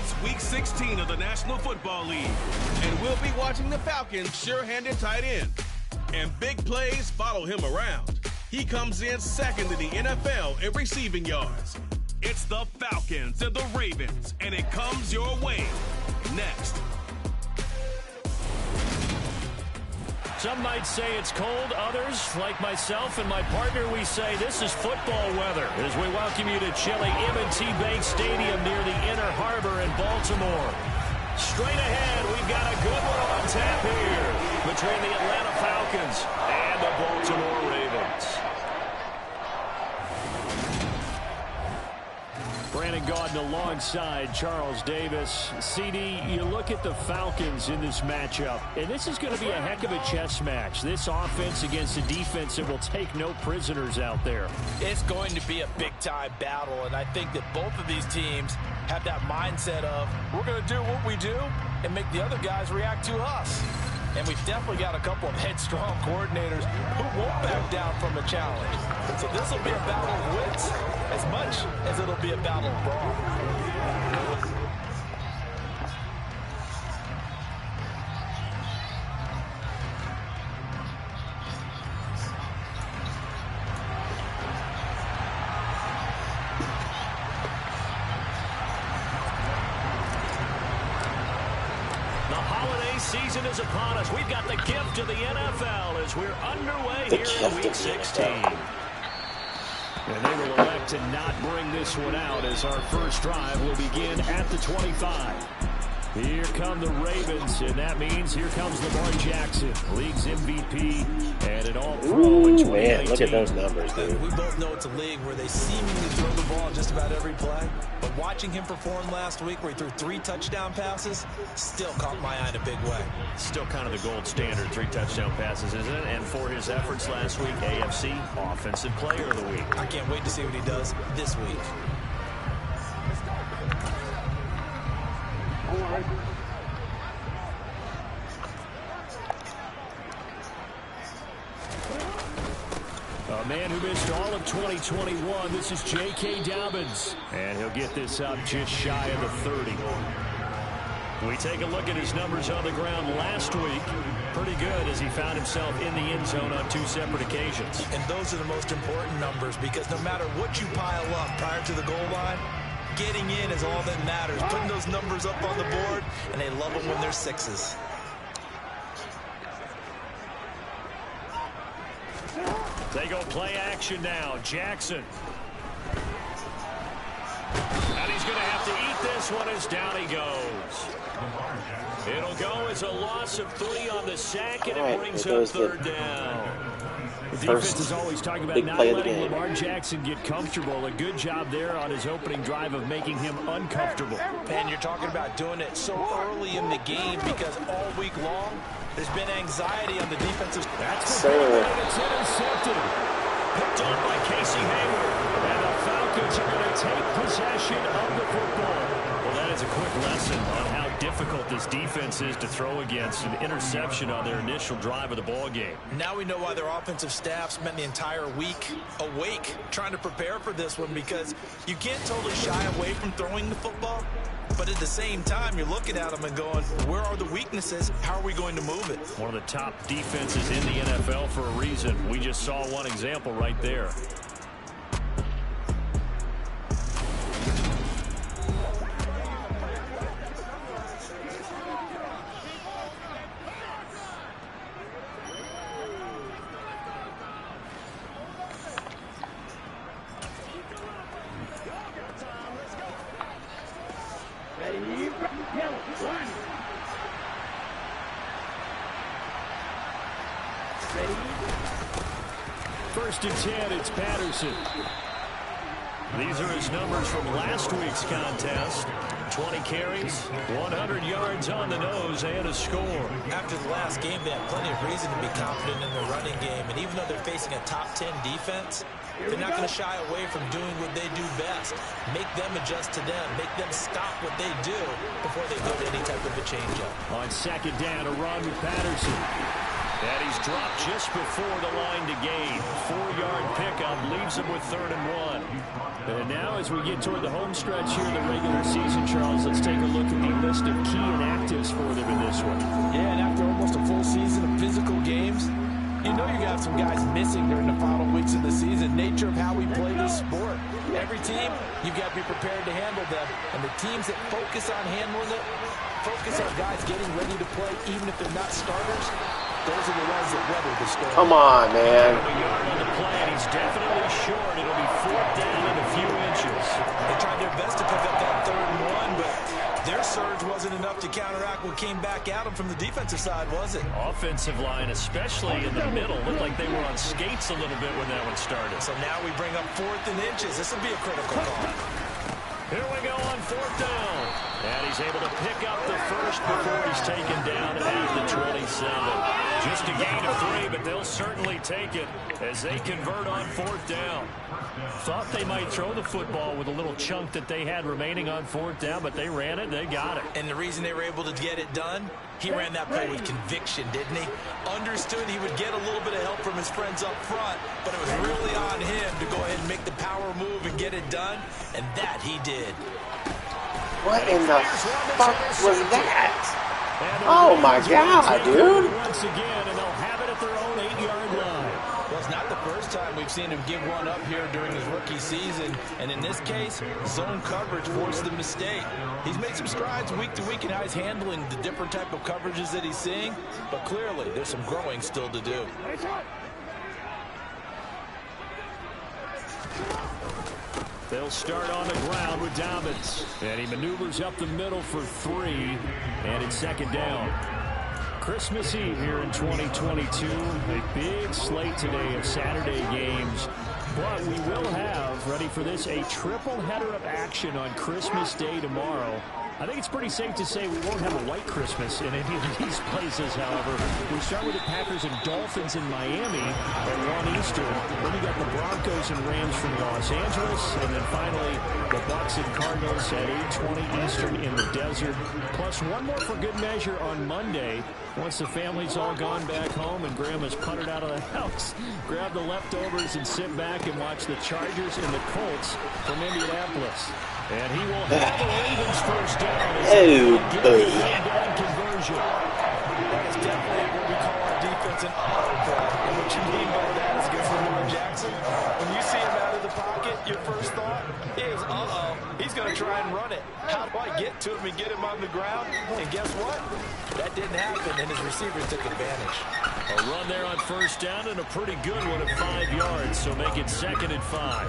It's Week 16 of the National Football League, and we'll be watching the Falcons' sure-handed tight end. And big plays follow him around. He comes in second in the NFL in receiving yards. It's the Falcons and the Ravens, and it comes your way next. Some might say it's cold. Others, like myself and my partner, we say this is football weather as we welcome you to chilly M&T Bank Stadium near the Inner Harbor in Baltimore. Straight ahead, we've got a good one on tap here between the Atlanta Falcons and the Baltimore Ravens. Brandon Gaudin alongside Charles Davis. CD, you look at the Falcons in this matchup, and this is going to be a heck of a chess match. This offense against a defense that will take no prisoners out there. It's going to be a big-time battle, and I think that both of these teams have that mindset of we're going to do what we do and make the other guys react to us. And we've definitely got a couple of headstrong coordinators who won't back down from a challenge. So this will be a battle of wits as much as it'll be a battle of brawn. Season is upon us. We've got the gift of the NFL as we're underway here in Week 16. And they will elect to not bring this one out as our first drive will begin at the 25. Here come the Ravens, and that means here comes Lamar Jackson, league's MVP, and an all-pro in 2019. Man, look at those numbers, dude. We both know it's a league where they seemingly throw the ball just about every play. But watching him perform last week where he threw 3 touchdown passes still caught my eye in a big way. Still kind of the gold standard, 3 touchdown passes, isn't it? And for his efforts last week, AFC Offensive Player of the Week. I can't wait to see what he does this week. A man who missed all of 2021, this is J.K. Dobbins. And he'll get this up just shy of the 30. We take a look at his numbers on the ground last week. Pretty good as he found himself in the end zone on 2 separate occasions. And those are the most important numbers because no matter what you pile up prior to the goal line, getting in is all that matters. Putting those numbers up on the board, and they love them when they're 6s. They go play action now. Jackson. And he's going to have to eat this one as down he goes. It'll go as a loss of 3 on the sack, and it brings up 3rd down. The defense is always talking about not letting Lamar Jackson get comfortable. A good job there on his opening drive of making him uncomfortable. And you're talking about doing it so early in the game because all week long, there's been anxiety on the defensive. That's the ball, it's intercepted. Picked on by Casey Hayward. And the Falcons are going to take possession of the football. Well, that is a quick lesson on how difficult this defense is to throw against. An interception on their initial drive of the ball game. Now we know why their offensive staff spent the entire week awake trying to prepare for this one because you can't totally shy away from throwing the football. But at the same time, you're looking at them and going, where are the weaknesses? How are we going to move it? One of the top defenses in the NFL for a reason. We just saw one example right there. First and 10, it's Patterson. These are his numbers from last week's contest. 20 carries, 100 yards on the nose, and a score. After the last game, they have plenty of reason to be confident in their running game. And even though they're facing a top 10 defense, they're not going to shy away from doing what they do best. Make them adjust to them. Make them stop what they do before they go to any type of a change-up. On second down, a run with Patterson. And he's dropped just before the line to gain. 4-yard pickup leaves him with 3rd and 1. And now as we get toward the home stretch here in the regular season, Charles, let's take a look at the list of key inactives for them in this one. Yeah, and after almost a full season of physical games, you know you got some guys missing during the final weeks of the season. Nature of how we play this sport. Every team, you've got to be prepared to handle them. And the teams that focus on handling it, focus on guys getting ready to play, even if they're not starters, those are the ones that weather the storm. Come on, man. A yard on the play, and he's definitely short. It'll be 4th down in a few inches. They tried their best to pick up that 3rd and 1, but their surge wasn't enough to counteract what came back at them from the defensive side, was it? Offensive line, especially in the middle, looked like they were on skates a little bit when that one started. So now we bring up 4th and inches. This will be a critical call. Here we go on 4th down. And he's able to pick up the first before he's taken down at the 27. Just a gain of 3, but they'll certainly take it as they convert on 4th down. Thought they might throw the football with a little chunk that they had remaining on 4th down, but they ran it, they got it. And the reason they were able to get it done, he ran that play with conviction, didn't he? Understood he would get a little bit of help from his friends up front, but it was really on him to go ahead and make the power move and get it done, and that he did. What in the fuck was that? Oh my God, dude. Once again, and they'll have it at their own 8-yard line. Well, it's not the first time we've seen him give one up here during his rookie season, and in this case, zone coverage forced the mistake. He's made some strides week to week in how he's handling the different type of coverages that he's seeing, but clearly there's some growing still to do. They'll start on the ground with Dobbins. And he maneuvers up the middle for 3. And it's 2nd down. Christmas Eve here in 2022. A big slate today of Saturday games. But we will have, ready for this, a triple header of action on Christmas Day tomorrow. I think it's pretty safe to say we won't have a white Christmas in any of these places, however. We start with the Packers and Dolphins in Miami at 1 Eastern. Then you got the Broncos and Rams from Los Angeles. And then finally, the Bucs and Cardinals at 8:20 Eastern in the desert. Plus one more for good measure on Monday. Once the family's all gone back home and Grandma's puttered out of the house, grab the leftovers and sit back and watch the Chargers and the Colts from Indianapolis. And he will have the Ravens first down. Oh, boy. Conversion. That is definitely what we call our defense an auto play. And what you mean by that is against Lamar Jackson. When you see him out of the pocket, your first thought is, he's going to try and run it. How do I get to him and get him on the ground? And guess what? That didn't happen, and his receivers took advantage. A run there on first down and a pretty good one at 5 yards, so make it 2nd and 5.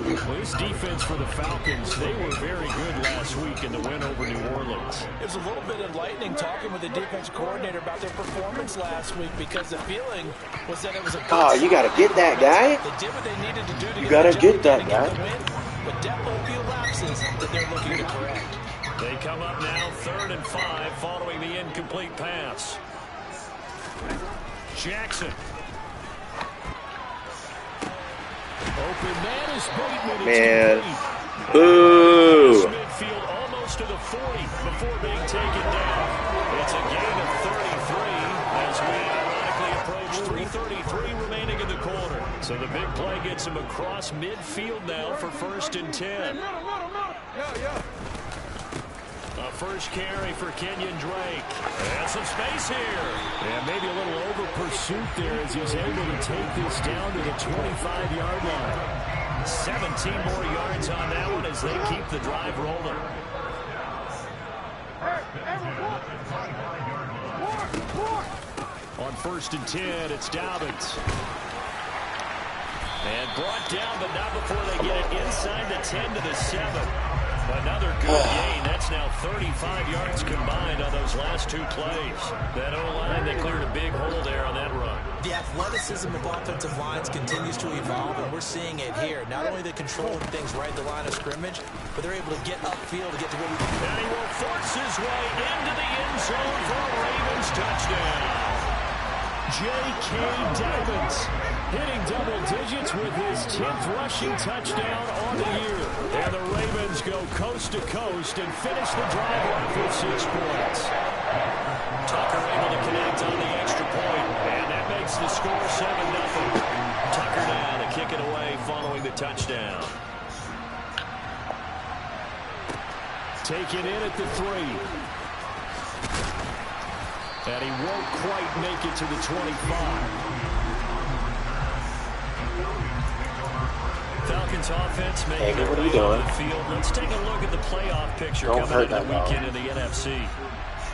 Well, this defense for the Falcons, they were very good last week in the win over New Orleans. It was a little bit enlightening talking with the defense coordinator about their performance last week because the feeling was that it was a good Oh, you got to get that guy? They did what they needed to do to You got to get that guy. win, but definitely a few lapses that they're looking to correct. They come up now 3rd and 5 following the incomplete pass. Jackson. Open man is Bateman. Man. Boo. Midfield almost to the 40 before being taken down. It's a gain of 33 as we ironically approach 3:33 remaining in the quarter. So the big play gets him across midfield now for 1st and 10. A first carry for Kenyon Drake. And some space here. And maybe a little over pursuit there as he's able to take this down to the 25-yard line. 17 more yards on that one as they keep the drive rolling. On 1st and 10, it's Dobbins. And brought down, but not before they get it inside the 10 to the 7. Another good gain. That's now 35 yards combined on those last 2 plays. That O-line, they cleared a big hole there on that run. The athleticism of offensive lines continues to evolve, and we're seeing it here. Not only are they controlling things right at the line of scrimmage, but they're able to get upfield to get to where we can. And he will force his way into the end zone for a Ravens touchdown. J.K. Dobbins hitting double digits with his 10th rushing touchdown on the year. And the Ravens go coast to coast and finish the drive off with 6 points. Tucker able to connect on the extra point. Taken in at the 3. And he won't quite make it to the 25. Falcons offense making their way on the field. Let's take a look at the playoff picture coming into the weekend in the NFC.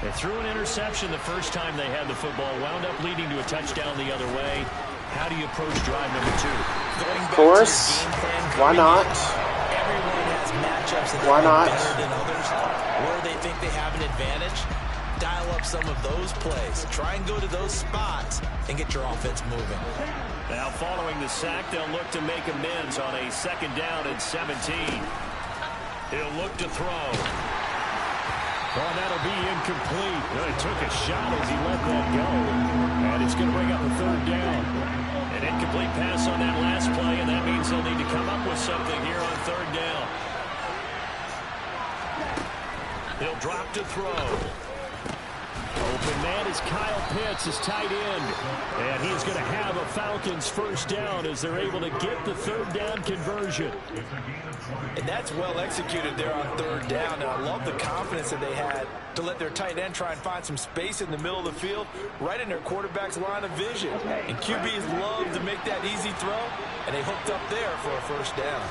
They threw an interception the first time they had the football, wound up leading to a touchdown the other way. How do you approach drive number 2? Of course. Why not? Everyone has matchups that Why not? better than others. Where they think they have an advantage, dial up some of those plays. Try and go to those spots and get your offense moving. Now following the sack, they'll look to make amends on a 2nd down and 17. He'll look to throw. Oh, that'll be incomplete. He took a shot as he let that go. And it's going to bring up a 3rd down. An incomplete pass on that last play, and that means they'll need to come up with something here on 3rd down. He'll drop to throw. Open man is Kyle Pitts, his tight end. And he's going to have a Falcons 1st down as they're able to get the 3rd down conversion. And that's well executed there on 3rd down. And I love the confidence that they had to let their tight end try and find some space in the middle of the field, right in their quarterback's line of vision. And QBs love to make that easy throw, and they hooked up there for a 1st down.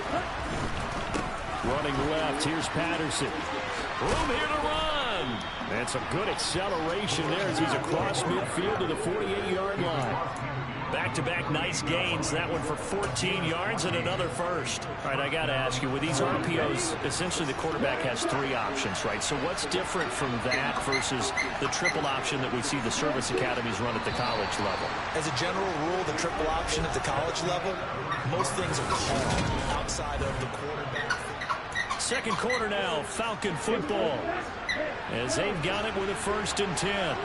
Running left, here's Patterson. Room here to run. And some good acceleration there as he's across midfield to the 48-yard line. Back-to-back nice gains. That one for 14 yards and another 1st. All right, I got to ask you, with these RPOs, essentially the quarterback has 3 options, right? So what's different from that versus the triple option that we see the service academies run at the college level? As a general rule, the triple option at the college level, most things are called outside of the quarterback. 2nd quarter now, Falcon football, as they've got it with a 1st and 10.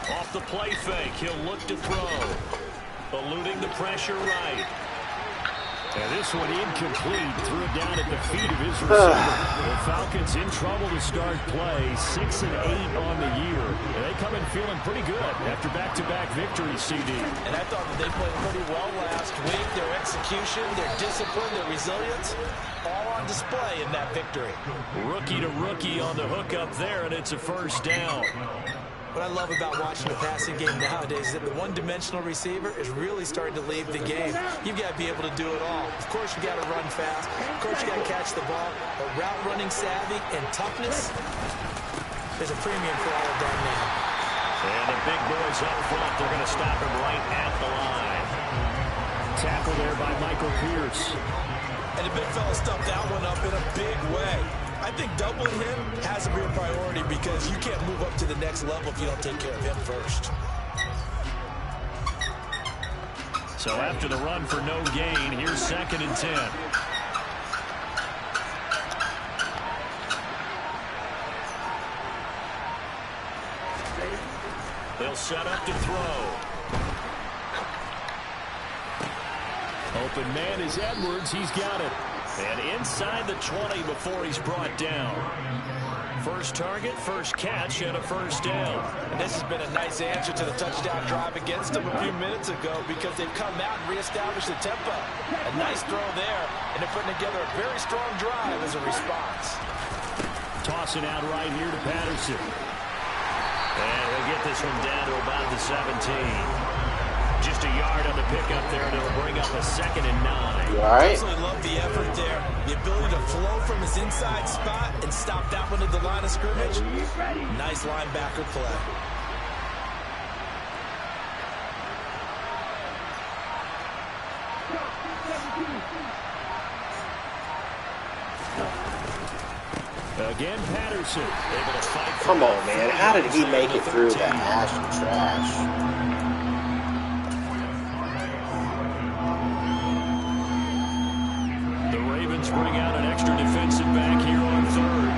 Off the play fake, he'll look to throw. Eluding the pressure right. And this one incomplete. Threw it down at the feet of his receiver. The Falcons in trouble to start play. 6-8 on the year. And they come in feeling pretty good after back-to-back victories, CD. And I thought that they played pretty well last week. Their execution, their discipline, their resilience, all on display in that victory. Rookie to rookie on the hook up there, and it's a 1st down. What I love about watching the passing game nowadays is that the one-dimensional receiver is really starting to leave the game. You've got to be able to do it all. Of course, you got to run fast. Of course, you got to catch the ball. But route running savvy and toughness, there's a premium for all of that now. And the big boys up front, they're going to stop him right at the line. Tackle there by Michael Pierce. And the big fella stuffed that one up in a big way. I think doubling him has to be a priority because you can't move up to the next level if you don't take care of him first. So after the run for no gain, here's 2nd and 10. They'll set up to throw. Open man is Edwards. He's got it. And inside the 20 before he's brought down. First target, first catch, and a 1st down. And this has been a nice answer to the touchdown drive against them a few minutes ago because they've come out and reestablished the tempo. A nice throw there, and they're putting together a very strong drive as a response. Tossing out right here to Patterson. And he'll get this one down to about the 17. Just a yard on the pickup there, and it'll bring up a 2nd and 9. You all right? Absolutely love the effort there. The ability to flow from his inside spot and stop that one at the line of scrimmage. Nice linebacker play. Again, Patterson able to fight. Come on, man. How did he make it through that ash and trash? Bring out an extra defensive back here on 3rd.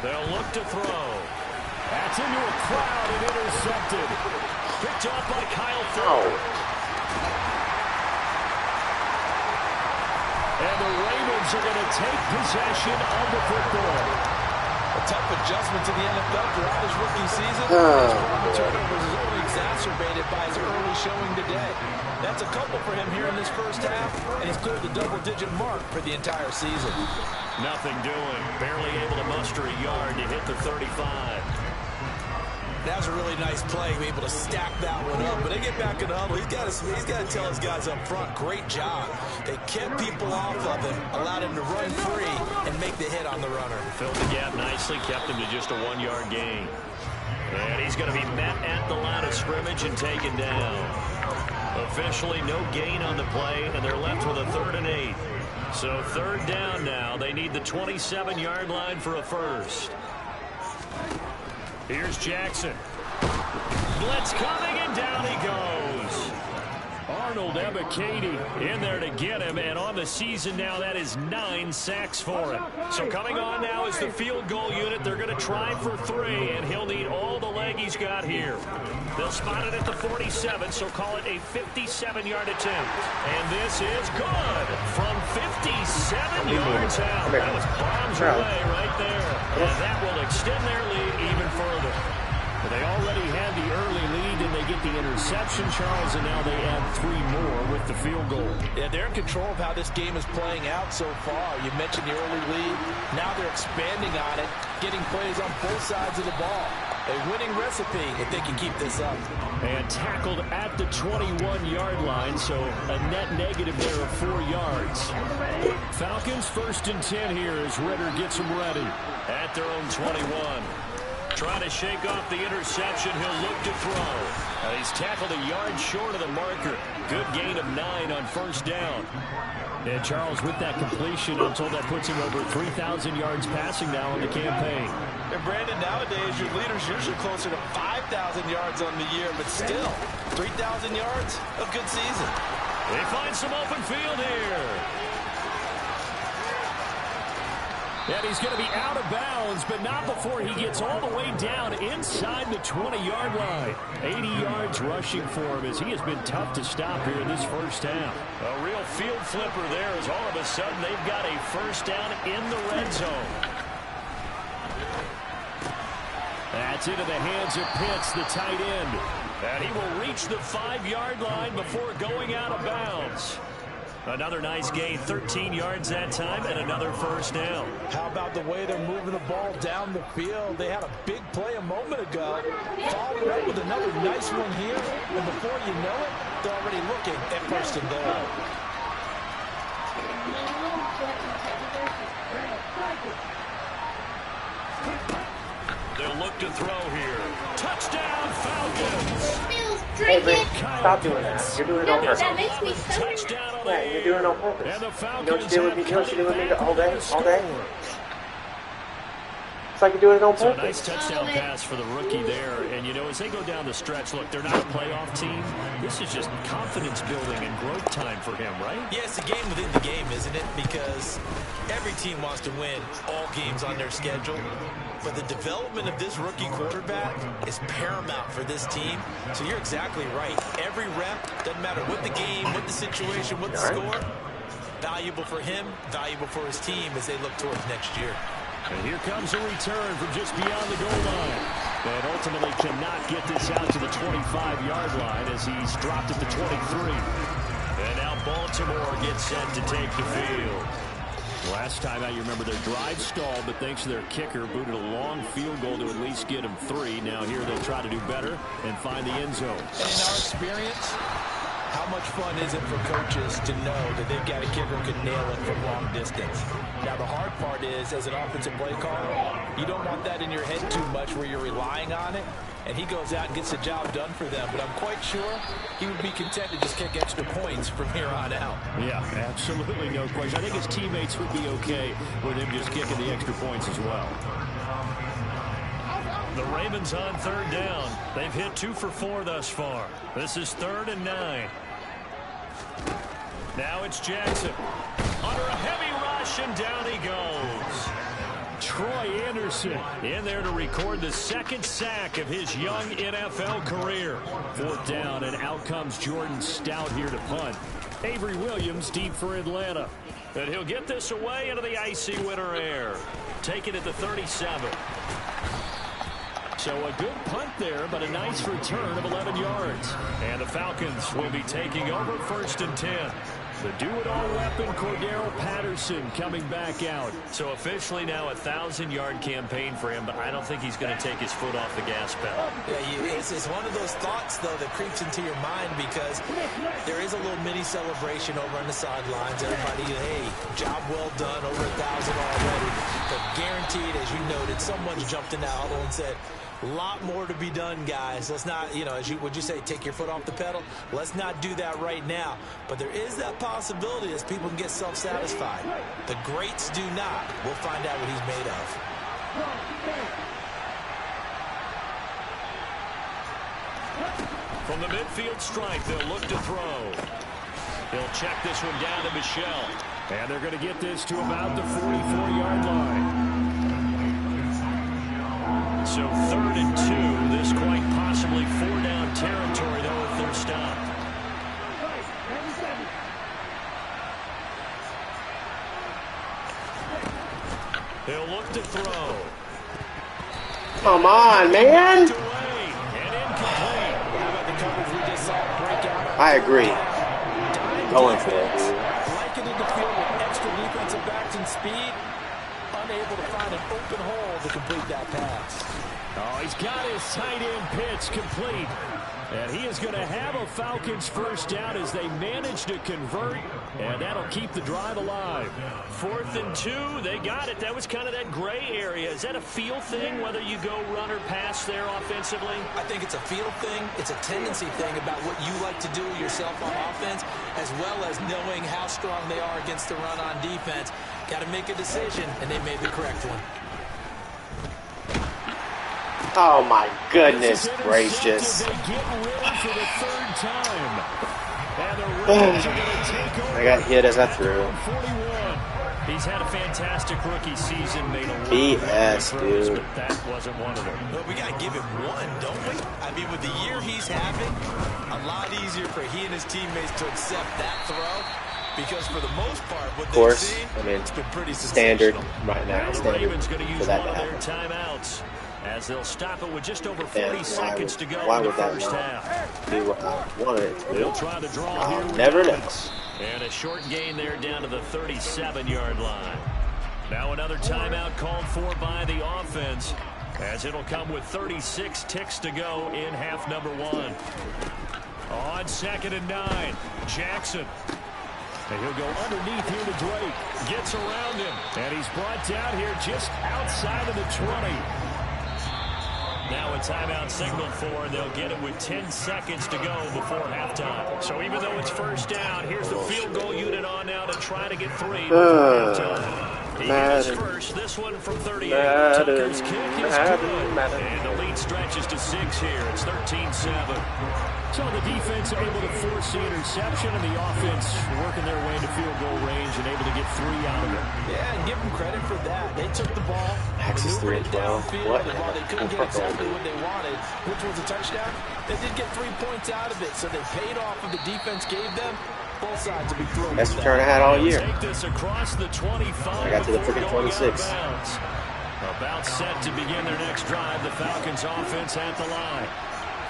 They'll look to throw. That's into a crowd and intercepted. Picked off by Kyle Ford. And the Ravens are going to take possession of the football. tough adjustment to the NFL throughout his rookie season. His problem turnovers is only exacerbated by his early showing today. That's a couple for him here in this first half, and he's cleared the double-digit mark for the entire season. Nothing doing. Barely able to muster a yard to hit the 35. That was a really nice play, able to stack that one up. But they get back in the huddle. He's got to tell his guys up front, great job. They kept people off of him, allowed him to run free and make the hit on the runner. Filled the gap nicely, kept him to just a 1-yard gain. And he's going to be met at the line of scrimmage and taken down. Officially no gain on the play, and they're left with a 3rd and 8. So 3rd down now. They need the 27-yard line for a first. Here's Jackson. Blitz coming, and down he goes. Arnold Ebiketie in there to get him, and on the season now, that is 9 sacks for him. So coming on now is the field goal unit. They're going to try for 3, and he'll need all the leg he's got here. They'll spot it at the 47, so call it a 57-yard attempt. And this is good from 57 yards out. That was bombs away right there. And that will extend their lead even further. But they already had the early lead, and they get the interception, Charles, and now they add 3 more with the field goal. Yeah, they're in control of how this game is playing out so far. You mentioned the early lead. Now they're expanding on it, getting plays on both sides of the ball. A winning recipe if they can keep this up. And tackled at the 21-yard line, so a net negative there of 4 yards. Falcons 1st and 10 here as Ritter gets them ready at their own 21. Trying to shake off the interception. He'll look to throw. He's tackled a yard short of the marker. Good gain of 9 on 1st down. And Charles, with that completion, I'm told that puts him over 3,000 yards passing now in the campaign. And Brandon, nowadays your leader's usually closer to 5,000 yards on the year, but still, 3,000 yards, a good season. They find some open field here. And he's going to be out of bounds, but not before he gets all the way down inside the 20-yard line. 80 yards rushing for him as he has been tough to stop here in this first half. A real field flipper there as all of a sudden they've got a 1st down in the red zone. That's into the hands of Pitts, the tight end. And he will reach the 5-yard line before going out of bounds. Another nice gain, 13 yards that time, and another 1st down. How about the way they're moving the ball down the field? They had a big play a moment ago. Followed up with another nice one here, and before you know it, they're already looking at 1st and goal. They'll look to throw here. Touchdown, Falcons! Hey, Rick, stop doing that. You're doing it on purpose. That makes me so Touchdown on Yeah, you're doing it on purpose. And the You Falcons know what you do with me? You know what you do with me all day? All day? It's like you're doing it on So a purpose. nice touchdown pass for the rookie there. And, you know, as they go down the stretch, look, they're not a playoff team. This is just confidence building and growth time for him, right? Yeah, it's a game within the game, isn't it? Because every team wants to win all games on their schedule. But the development of this rookie quarterback is paramount for this team. So you're exactly right. Every rep, doesn't matter what the game, what the situation, what the score, valuable for him, valuable for his team as they look towards next year. And here comes a return from just beyond the goal line. And ultimately cannot get this out to the 25-yard line as he's dropped at the 23. And now Baltimore gets set to take the field. Last time out, you remember their drive stalled, but thanks to their kicker, booted a long field goal to at least get them 3. Now here they'll try to do better and find the end zone. And in our experience, how much fun is it for coaches to know that they've got a kicker who can nail it from long distance? Now, the hard part is, as an offensive play caller, you don't want that in your head too much where you're relying on it. And he goes out and gets the job done for them. But I'm quite sure he would be content to just kick extra points from here on out. Yeah, absolutely no question. I think his teammates would be okay with him just kicking the extra points as well. The Ravens on 3rd down. They've hit 2 for 4 thus far. This is 3rd and 9. Now it's Jackson. Under a heavy rush, and down he goes. Troy Anderson in there to record the 2nd sack of his young NFL career. 4th down, and out comes Jordan Stout here to punt. Avery Williams deep for Atlanta. And he'll get this away into the icy winter air. Taking it to 37. So a good punt there, but a nice return of 11 yards. And the Falcons will be taking over 1st and 10. The do-it-all weapon, Cordero Patterson, coming back out. So officially now a 1,000-yard campaign for him, but I don't think he's going to take his foot off the gas pedal. Yeah, it's one of those thoughts, though, that creeps into your mind because there is a little mini celebration over on the sidelines. Everybody, hey, job well done, over 1,000 already. But guaranteed, as you noted, someone's jumped in that huddle and said, a lot more to be done, guys. Let's not, would you say, take your foot off the pedal? Let's not do that right now. But there is that possibility as people can get self-satisfied. The greats do not. We'll find out what he's made of. From the midfield stripe, they'll look to throw. He'll check this one down to Michelle. And they're going to get this to about the 44-yard line. So 3rd and 2. This quite possibly 4-down territory, though, if they're stopped. He'll look to throw. Come on, man. I agree. Going for it. Like it in the field with extra defensive backs and speed. Unable to find an open hole to complete that pass. Oh, he's got his tight end pitch complete. And he is going to have a Falcons first down as they manage to convert. And that'll keep the drive alive. 4th and 2. They got it. That was kind of that gray area. Is that a feel thing, whether you go run or pass there offensively? I think it's a feel thing. It's a tendency thing about what you like to do yourself on offense, as well as knowing how strong they are against the run on defense. Got to make a decision, and they made the correct one. Oh, my goodness gracious. I got hit as I threw. He's had a fantastic rookie season. Made a BS, dude. But that wasn't one of them. Well, we got to give him one, don't we? I mean, with the year he's having, a lot easier for he and his teammates to accept that throw. Because for the most part, what they've seen, it's been pretty standard right now. The Ravens going to use one of their timeouts as they'll stop it with just over 40 seconds to go in the first half. Do what I wanted it to do. They'll try to draw here. Never know. And a short gain there down to the 37-yard line. Now another timeout called for by the offense as it'll come with 36 ticks to go in half number 1. On 2nd and 9, Jackson. And he'll go underneath here to Drake. Gets around him. And he's brought down here just outside of the 20. Now a timeout signal for, and they'll get it with 10 seconds to go before halftime. So even though it's first down, here's the field goal unit on now to try to get 3 before halftime. He gets first. This one from 38. Tucker's kick is good. And the lead stretches to 6 here. It's 13-7. So the defense able to force the interception, and the offense working their way to field goal range and able to get 3 out of it. Yeah, and give them credit for that. They took the ball, Axis 3 and 12. What? While they couldn't get exactly what they wanted, which was a touchdown, they did get 3 points out of it. So they paid off what the defense gave them. Both sides will be thrilled. Best return I had all year. Take this across the 25. I got to the freaking 26. About set to begin their next drive. The Falcons offense at the line.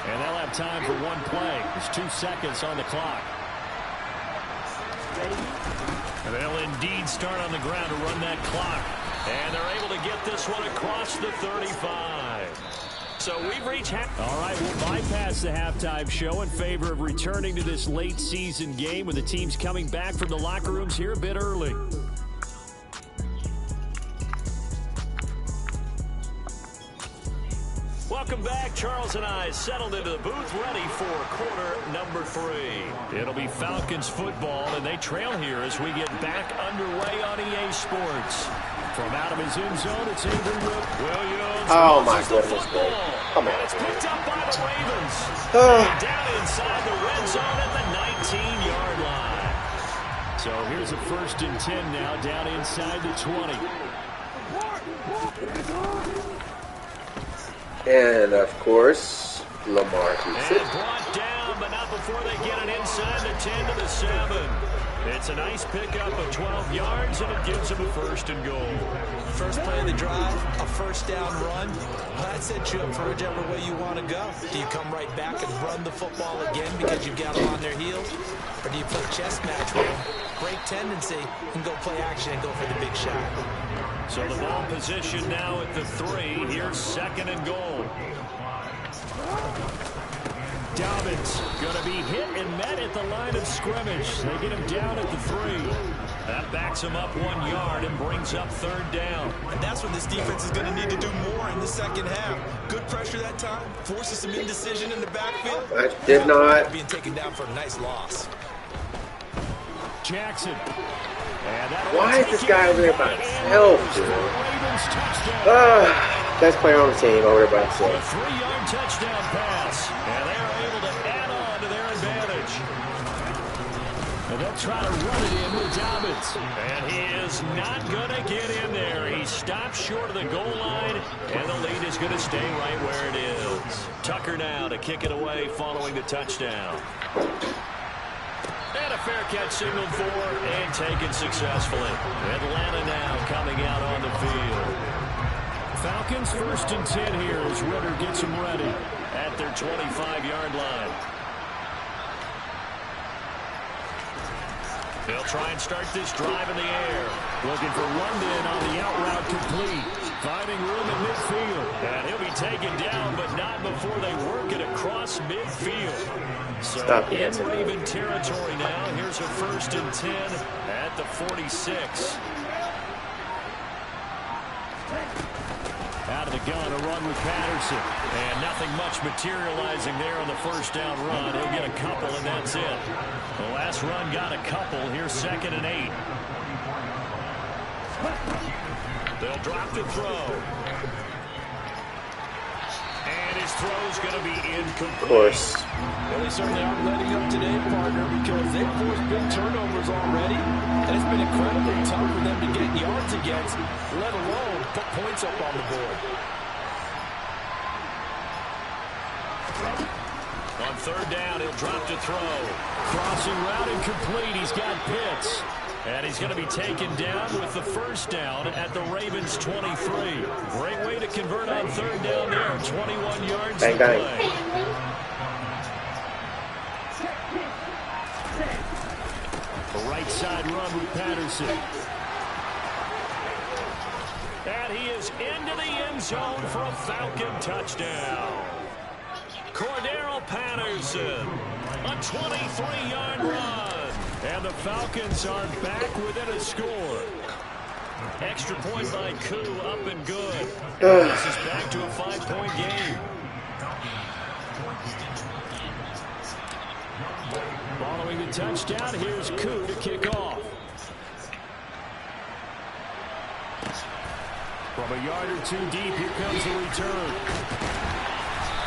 And they'll have time for 1 play. There's 2 seconds on the clock. And they'll indeed start on the ground to run that clock. And they're able to get this one across the 35. So we've reached half. All right, we'll bypass the halftime show in favor of returning to this late season game with the teams coming back from the locker rooms here a bit early. Welcome back. Charles and I settled into the booth, ready for quarter number 3. It'll be Falcons football, and they trail here as we get back underway on EA Sports. From out of his end zone, it's Avery Williams. Oh, my goodness, bro. Come on. It's picked up by the Ravens. Down inside the red zone at the 19-yard line. So here's a 1st and 10 now, down inside the 20. And, of course, Lamar keeps it. Brought down, but not before before they get it inside the 10 to the 7. It's a nice pickup of 12 yards, and it gives them a 1st and goal. First play of the drive, a first down run. That sets you up for whichever way you want to go. Do you come right back and run the football again because you've got them on their heels? Or do you play chess match with them, break tendency, and go play action and go for the big shot? So the ball position now at the 3. Here's 2nd and goal. Dobbins going to be hit and met at the line of scrimmage. They get him down at the 3. That backs him up 1 yard and brings up 3rd down. And that's when this defense is going to need to do more in the second half. Good pressure that time, forces some indecision in the backfield. I did not. Being taken down for a nice loss. Jackson. Why is this guy over there by himself, dude? Best player on the team over there by himself. A 3-yard touchdown pass. And they are able to add on to their advantage. And they'll try to run it in with Dobbins. And he is not going to get in there. He stops short of the goal line. And the lead is going to stay right where it is. Tucker now to kick it away following the touchdown. And a fair catch signaled for and taken successfully. Atlanta now coming out on the field. Falcons 1st and 10 here as Ritter gets them ready at their 25-yard line. They'll try and start this drive in the air. Looking for London on the out route complete. Finding room in midfield. And he'll be taken down, but not before they work it across midfield. So in Raven territory now. Here's a 1st and 10 at the 46. Out of the gun, a run with Patterson. And nothing much materializing there on the 1st down run. He'll get a couple, and that's it. The last run got a couple. Here's 2nd and 8. They'll drop the throw. And his throw's going to be incomplete. Of course. Well, they certainly aren't letting up today, partner, because they've forced big turnovers already. And it's been incredibly tough for them to get yards against, let alone put points up on the board. On 3rd down, he'll drop to throw. Crossing route incomplete. He's got Pitts. And he's going to be taken down with the 1st down at the Ravens' 23. Great way to convert on 3rd down there. 21 yards to play. The right side run with Patterson. And he is into the end zone for a Falcon touchdown. Cordero Patterson, a 23-yard run. And the Falcons are back within a score. Extra point by Koo, up and good. This is back to a 5-point game. Following the touchdown, here's Koo to kick off. From a yard or 2 deep, here comes the return.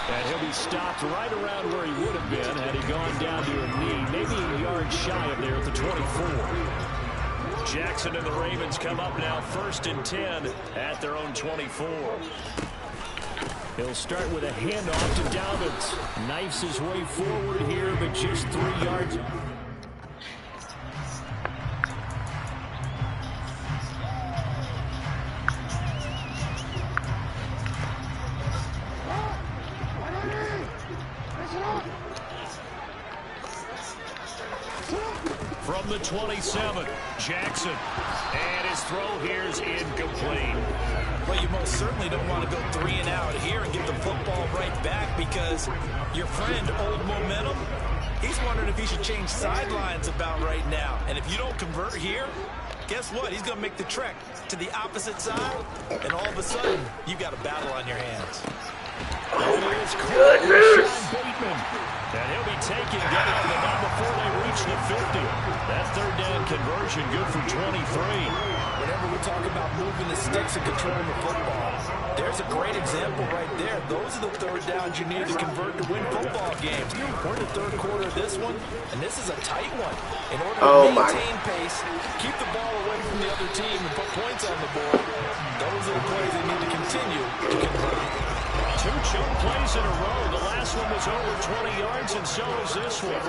And he'll be stopped right around where he would have been had he gone down to a knee, maybe a yard shy of there at the 24. Jackson and the Ravens come up now 1st and 10 at their own 24. He'll start with a handoff to Dobbins. Knifes his way forward here, but just 3 yards. From the 27, Jackson. And his throw here is incomplete. Well, you most certainly don't want to go 3 and out here and get the football right back because your friend, Old Momentum, he's wondering if he should change sidelines about right now. And if you don't convert here, guess what? He's going to make the trek to the opposite side, and all of a sudden, you've got a battle on your hands. Goodness. And he'll be taken down, but not before they reach the 50. That 3rd down conversion good for 23. Whenever we talk about moving the sticks and controlling the football, there's a great example right there. Those are the 3rd downs you need to convert to win football games. We're in the 3rd quarter of this one, and this is a tight one. In order to maintain pace, keep the ball away from the other team, and put points on the board, those are the plays they need to continue to convert. 2 chunk plays in a row. The last one was over 20 yards, and so is this one.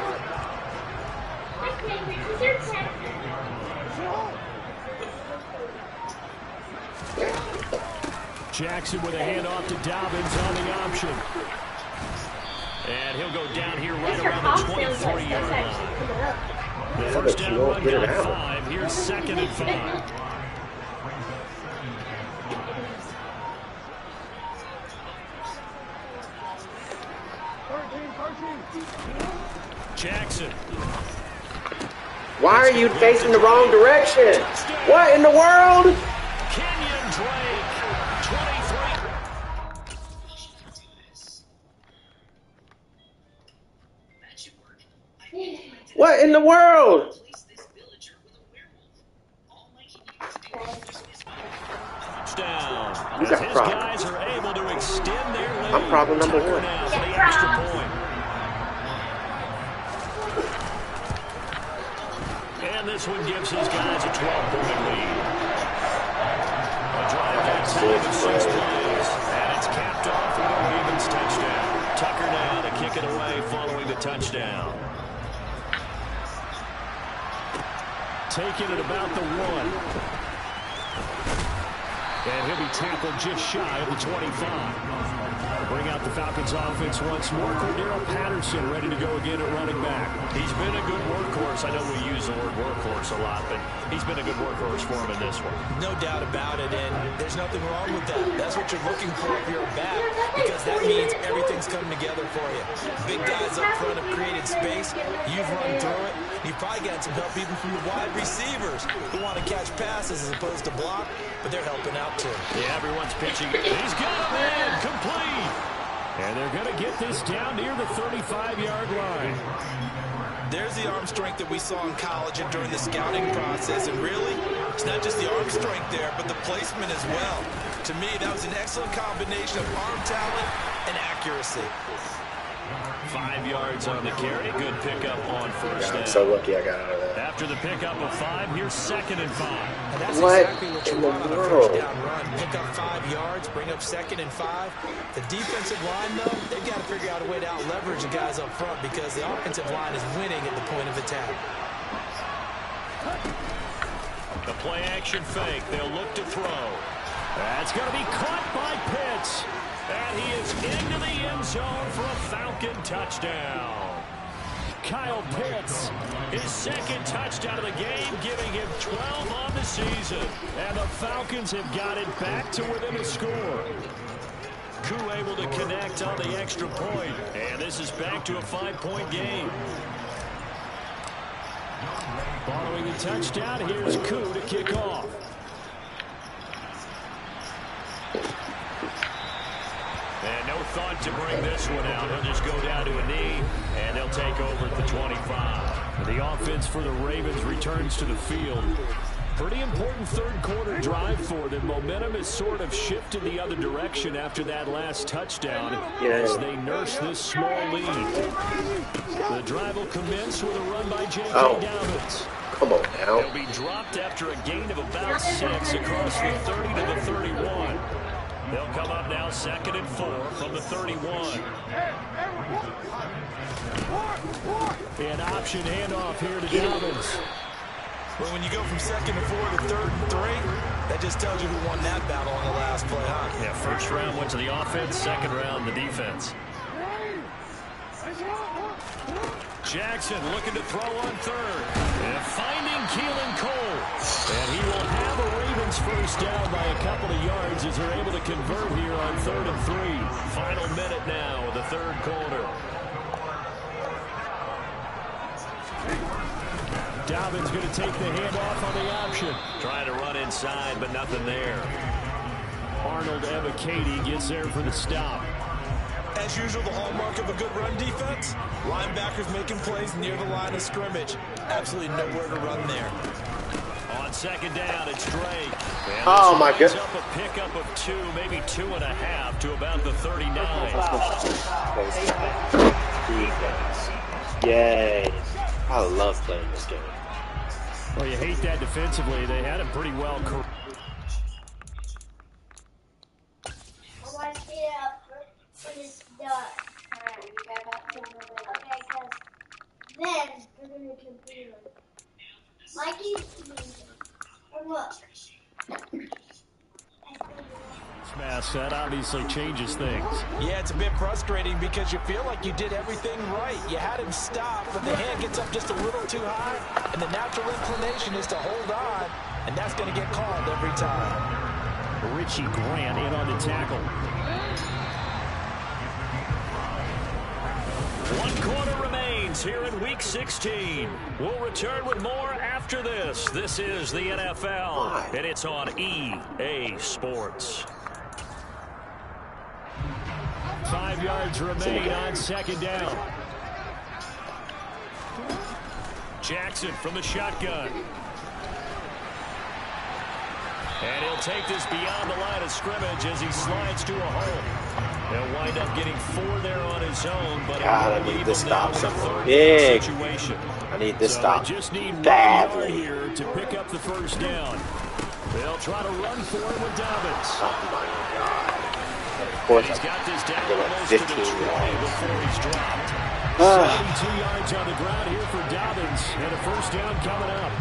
Jackson with a handoff to Dobbins on the option. And he'll go down here right around the 23-yard line. The first down run got 5. Here's 2nd and 5. Jackson. Why are you facing the wrong direction? What in the world? Kenyon Drake, 23. What in the world? Touchdown. You got His problem. guys are able to extend their lead. I'm problem number Tucker 1. now for the extra point. And this one gives his guys a 12-point lead. A drive that time of 6 plays. And it's capped off with a Ravens touchdown. Tucker now to kick it away following the touchdown. Taking it about the 1. And he'll be tackled just shy of the 25. Bring out the Falcons offense once more. Cordero Patterson ready to go again at running back. He's been a good workhorse. I know we use the word workhorse a lot, but he's been a good workhorse for him in this one. No doubt about it, and there's nothing wrong with that. That's what you're looking for if you're a back, because that means everything's coming together for you. Big guys up front have created space. You've run through it. You've probably gotten some help even from the wide receivers who want to catch passes as opposed to block, but they're helping out too. Yeah, everyone's pitching. He's got a man complete. And they're going to get this down near the 35-yard line. There's the arm strength that we saw in college and during the scouting process. And really, it's not just the arm strength there, but the placement as well. To me, that was an excellent combination of arm talent and accuracy. 5 yards on the carry. Good pickup on first down. I'm so lucky I got out of that. After the pickup of 5, here's 2nd and 5. And that's What exactly what you in the want on a world? first down run. Pick up 5 yards, bring up 2nd and 5. The defensive line, though, they've got to figure out a way to out-leverage the guys up front because the offensive line is winning at the point of attack. The play-action fake. They'll look to throw. That's going to be caught by Pitts. And he is into the end zone for a Falcon touchdown. Kyle Pitts, his 2nd touchdown of the game, giving him 12 on the season. And the Falcons have got it back to within a score. Koo able to connect on the extra point. And this is back to a 5-point game. Following the touchdown, here's Koo to kick off. And no thought to bring this one out. He'll just go down to a knee, and they'll take over at the 25. The offense for the Ravens returns to the field. Pretty important third-quarter drive for them. Momentum has sort of shifted the other direction after that last touchdown as they nurse this small lead. The drive will commence with a run by J.K. Dobbins. Come on now. They'll be dropped after a gain of about 6 across the 30 to the 31. They'll come up now 2nd and 4 from the 31. An option handoff here to Dobbins. Well, when you go from 2nd and 4 to 3rd and 3, that just tells you who won that battle on the last play, huh? Yeah, first round went to the offense, 2nd round the defense. Jackson looking to throw on 3rd. And finding Keelan Cole. And he will have a Ravens first down by a couple of yards as they're able to convert here on 3rd and 3. Final minute now of the 3rd quarter. Dobbins going to take the handoff on the option. Trying to run inside, but nothing there. Arnold Ebiketie gets there for the stop. As usual, the hallmark of a good run defense, linebackers making plays near the line of scrimmage. Absolutely nowhere to run there. On 2nd down, it's Drake. Oh, my goodness. Up a pickup of 2, maybe 2.5 to about the 39. Yay. I love playing this game. Well, you hate that defensively. They had him pretty well. I want to get up when it's done. Smash, that obviously changes things. Yeah, it's a bit frustrating because you feel like you did everything right. You had him stop, but the hand gets up just a little too high, and the natural inclination is to hold on, and that's going to get called every time. Richie Grant in on the tackle. 1 quarter remains here in Week 16. We'll return with more after this. This is the NFL, and it's on EA Sports. 5 yards remain on 2nd down. Jackson from the shotgun. And he'll take this beyond the line of scrimmage as he slides to a hole. He'll wind up getting 4 there on his own, but God, I need this stop something big. I need this stop just need badly here to pick up the 1st down. They'll try to run for him with Dobbins. Oh my God! Of course, he's got this down almost 15 yards before he's dropped. 72 yards on the ground here for Dobbins, and a 1st down coming up.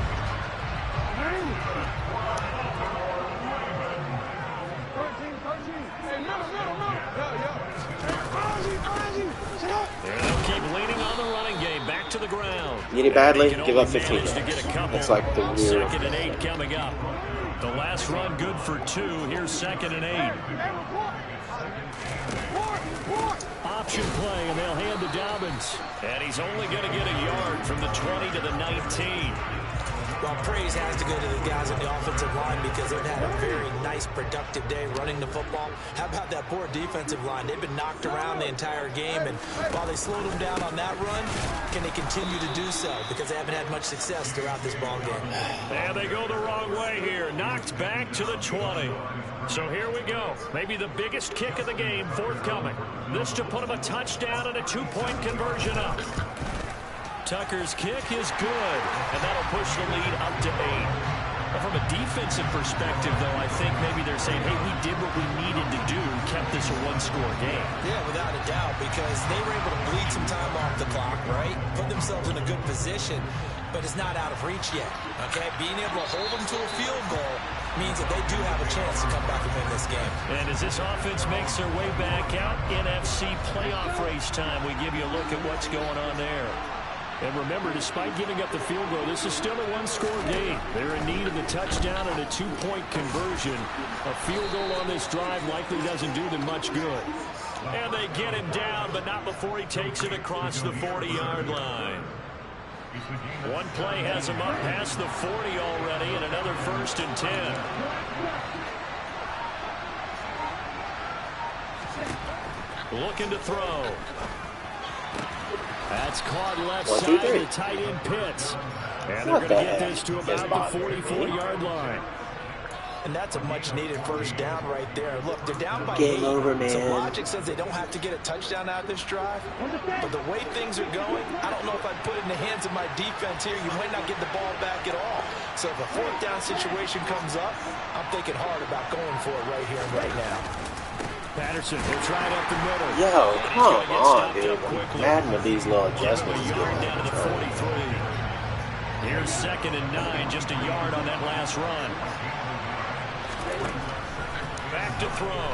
They'll keep leaning on the running game. Back to the ground. Need it badly. Give up 15 yards. It's like the real. 2nd and 8 coming up. The last run good for 2. Here's 2nd and 8. Option play, and they'll hand to Dobbins. And he's only going to get a yard from the 20 to the 19. Well, praise has to go to the guys on the offensive line because they've had a very nice, productive day running the football. How about that poor defensive line? They've been knocked around the entire game, and while they slowed them down on that run, can they continue to do so? Because they haven't had much success throughout this ball game. And they go the wrong way here. Knocked back to the 20. So here we go. Maybe the biggest kick of the game forthcoming. This to put them a touchdown and a 2-point conversion up. Tucker's kick is good, and that'll push the lead up to 8. But from a defensive perspective, though, I think maybe they're saying, hey, we did what we needed to do, kept this a 1-score game. Yeah, without a doubt, because they were able to bleed some time off the clock, right? Put themselves in a good position, but it's not out of reach yet, okay? Being able to hold them to a field goal means that they do have a chance to come back and win this game. And as this offense makes their way back out, NFC playoff race time, we give you a look at what's going on there. And remember, despite giving up the field goal, this is still a 1-score game. They're in need of a touchdown and a 2-point conversion. A field goal on this drive likely doesn't do them much good. And they get him down, but not before he takes it across the 40-yard line. One play has him up past the 40 already, and another 1st and 10. Looking to throw. That's caught left side of the tight end Pitts. And they're going to get this to about the 44-yard line. And that's a much-needed 1st down right there. Look, they're down by 8. Game over, man. So logic says they don't have to get a touchdown out of this drive. But the way things are going, I don't know if I'd put it in the hands of my defense here. You might not get the ball back at all. So if a 4th down situation comes up, I'm thinking hard about going for it right here and right now. Patterson will try it up the middle. Yo, come on, dude. I'm mad with these little adjustments he's getting. Down to the 43. Here's 2nd and 9, just a yard on that last run. Back to throw.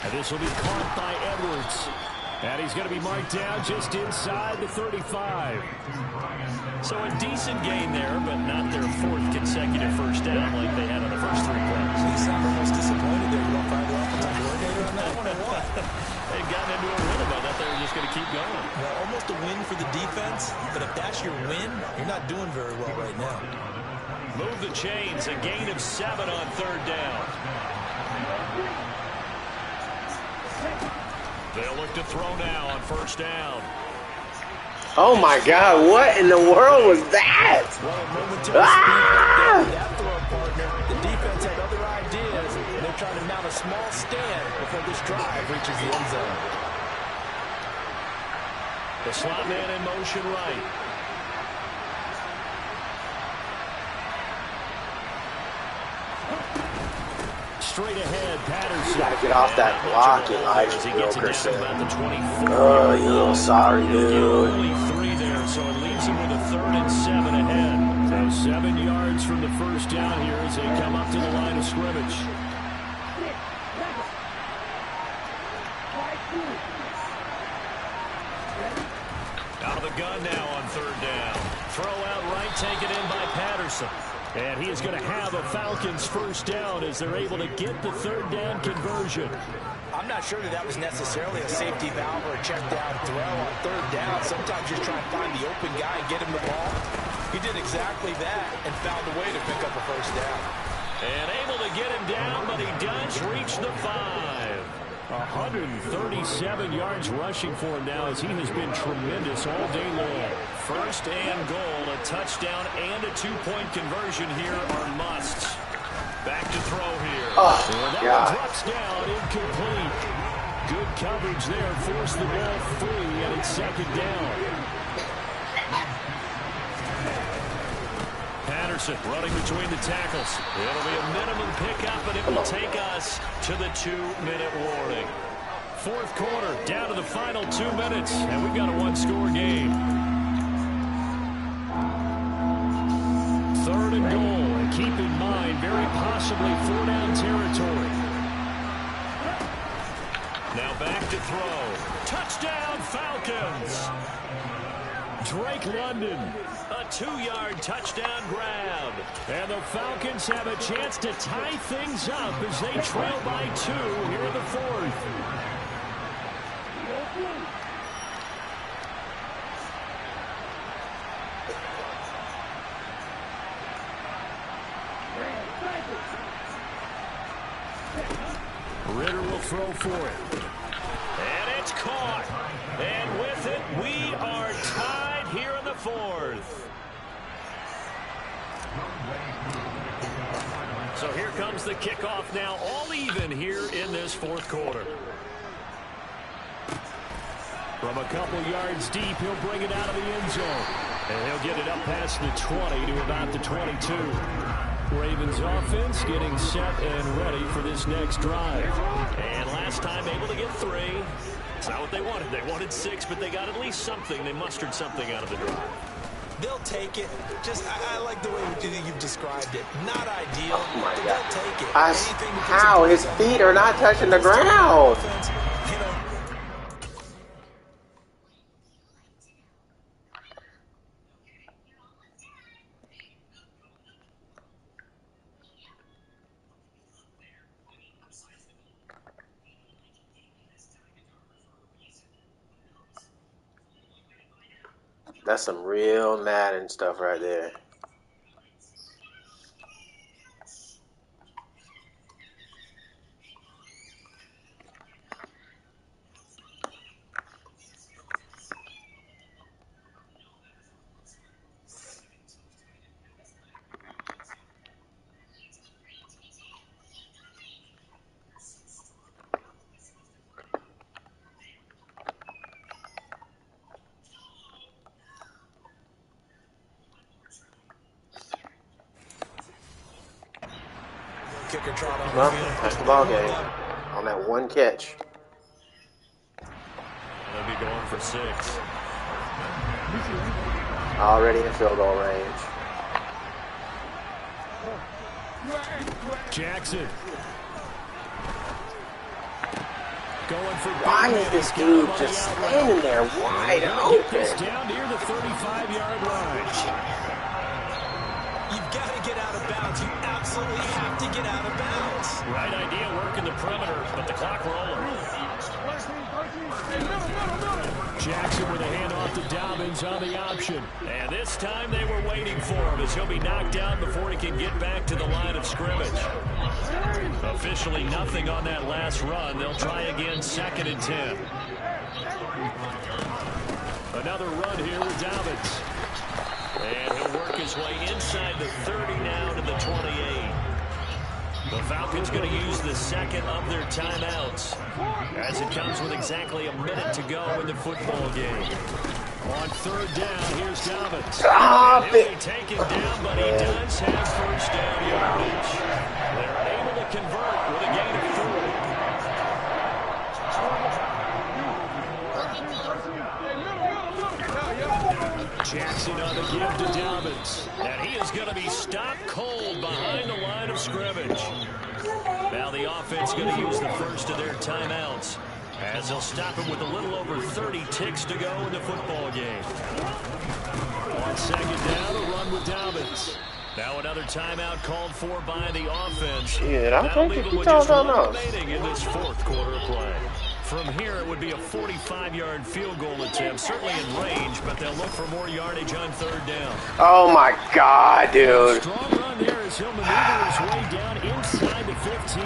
And this will be caught by Edwards. And he's going to be marked down just inside the 35. So a decent gain there, but not their 4th consecutive 1st down like they had on the first 3 plays. You sound almost disappointed there. You want to find the offensive coordinator on that one or what? They've gotten into a rhythm. I thought they were just going to keep going. Well, almost a win for the defense, but if that's your win, you're not doing very well right now. Move the chains, a gain of 7 on 3rd down. They'll look to throw now on 1st down. Oh my God, what in the world was that? That throw partner, the defense had other ideas, and they're trying to mount a small stand before this drive reaches the end zone. The slot man in motion right. Straight ahead, Patterson. You gotta get off that block, Elijah Wilkerson. Oh, you little sorry dude. Only 3 there, so it leaves him with a 3rd and 7 ahead. 7 yards from the first down here as they come up to the line of scrimmage. Out of the gun now on third down. Throw out right, taken in by Patterson. And he is going to have a Falcons first down as they're able to get the third down conversion. I'm not sure that was necessarily a safety valve or a check down throw on third down. Sometimes you're trying to find the open guy and get him the ball. He did exactly that and found a way to pick up a first down. And able to get him down, but he does reach the 5. 137 yards rushing for him now as he has been tremendous all day long. First and goal, a touchdown and a 2-point conversion here are musts. Back to throw here. Oh, that God. drops down, incomplete. Good coverage there, forced the ball free, and it's second down. Patterson running between the tackles. It'll be a minimum pickup, but it will take us to the 2-minute warning. Fourth quarter, down to the final 2 minutes, and we've got a one-score game. Third and goal, and keep in mind, very possibly 4-down territory. Now back to throw. Touchdown, Falcons! Drake London, a 2-yard touchdown grab. And the Falcons have a chance to tie things up as they trail by 2 here in the fourth. Ritter will throw for it. And it's caught. And with it, we are tied here in the fourth. So here comes the kickoff now, all even here in this fourth quarter. From a couple yards deep, he'll bring it out of the end zone. And he'll get it up past the 20 to about the 22. Ravens offense getting set and ready for this next drive. And last time able to get 3. It's not what they wanted. They wanted 6, but they got at least something. They mustered something out of the drive. They'll take it. I like the way you've described it. Not ideal, Oh my but God. they'll take it. How? His feet are not touching the ground. You know, That's some real Madden stuff right there. kicker trot on Well, the field. that's the ball game. On that one catch. They'll be going for 6. Already in field goal range. Jackson. Going for Why is this dude just standing there wide Get this open? down near the 35-yard line. You've got to get out of bounds. You absolutely have to get out of bounds. Right idea, working the perimeter, but the clock rolling. Jackson with a handoff to Dobbins on the option. And this time they were waiting for him as he'll be knocked down before he can get back to the line of scrimmage. Officially nothing on that last run. They'll try again, 2nd and 10. Another run here with Dobbins. And he'll work his way inside the 30 now to the 28. The Falcons going to use the second of their timeouts as it comes with exactly a minute to go in the football game. On third down, here's Dobbins. Stop He'll be it. taken down, but he does have first down yardage. They're able to convert with a gain of 3. Jackson on the give to Dobbins. And he is going to be scrimmage. Now the offense going to use the first of their timeouts, as they'll stop him with a little over 30 ticks to go in the football game. On second down, a run with Dobbins. Now another timeout called for by the offense. Shit, I That'll think leave you them with told just one us. remaining in this fourth quarter play. From here, it would be a 45-yard field goal attempt, certainly in range, but they'll look for more yardage on third down. Oh my God, dude. Strong run there as he'll maneuver his way down inside the 15.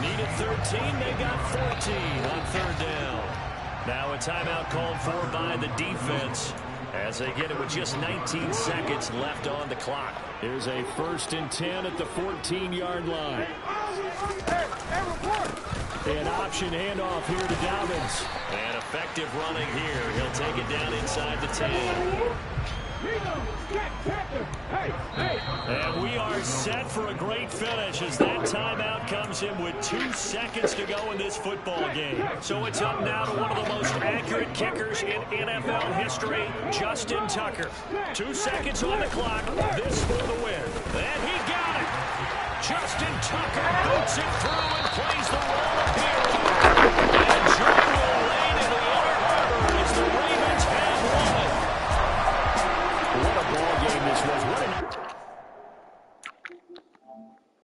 Needed 13, they got 14 on third down. Now a timeout called for by the defense as they get it with just 19 seconds left on the clock. Here's a 1st and 10 at the 14-yard line. An option handoff here to Dobbins. And effective running here. He'll take it down inside the 10. And we are set for a great finish as that timeout comes in with 2 seconds to go in this football game. So it's up now to one of the most accurate kickers in NFL history, Justin Tucker. 2 seconds on the clock. This for the win. And he got it. Justin Tucker boots it through and plays the roll